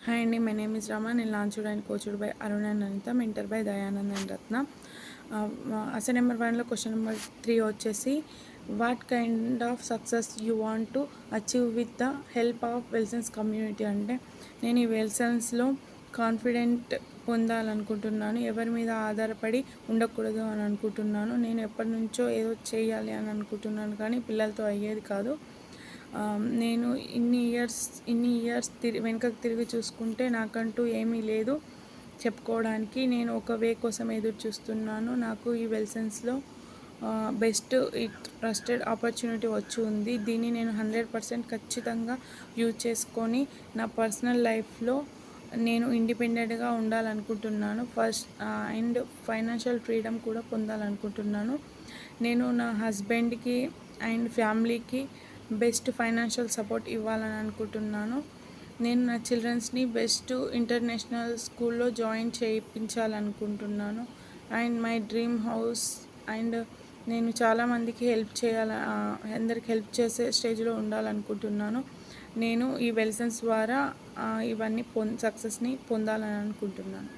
Hi అండి, my name is Rama. నేను launched and coached by Arun and Anitha, mentor by Dayanand and Ratna. అసలు number 1లో question number 3 వచ్చేసి, what kind of success you want to achieve with the help of Welsons community అంటే, నేను ఈ వెల్సన్స్లో confident పొందాలనుకుంటున్నాను. ఎవరి మీద ఆధారపడి ఉండకూడదు అని అనుకుంటున్నాను. నేను ఎప్పటి నుంచో ఏదో చేయాలి అని అనుకుంటున్నాను, కానీ పిల్లలతో అయ్యేది కాదు. నేను ఇన్ని ఇయర్స్ వెనుకకు తిరిగి చూసుకుంటే నాకంటూ ఏమీ లేదు చెప్పుకోవడానికి. నేను ఒక వే కోసం ఎదురు చూస్తున్నాను. నాకు ఈ వెల్సన్స్లో బెస్ట్ ట్రస్టెడ్ ఆపర్చునిటీ వచ్చి ఉంది. దీన్ని నేను 100% ఖచ్చితంగా యూజ్ చేసుకొని నా పర్సనల్ లైఫ్లో నేను ఇండిపెండెంట్గా ఉండాలనుకుంటున్నాను. అండ్ ఫైనాన్షియల్ ఫ్రీడమ్ కూడా పొందాలనుకుంటున్నాను. నేను నా హస్బెండ్కి అండ్ ఫ్యామిలీకి బెస్ట్ ఫైనాన్షియల్ సపోర్ట్ ఇవ్వాలని అనుకుంటున్నాను. నేను నా చిల్డ్రన్స్ని బెస్ట్ ఇంటర్నేషనల్ స్కూల్లో జాయిన్ చేయించాలనుకుంటున్నాను. And my dream house and నేను చాలామందికి అందరికి హెల్ప్ చేసే స్టేజ్లో ఉండాలనుకుంటున్నాను. నేను ఈ వెల్సన్స్ ద్వారా ఇవన్నీ సక్సెస్ని పొందాలని అనుకుంటున్నాను.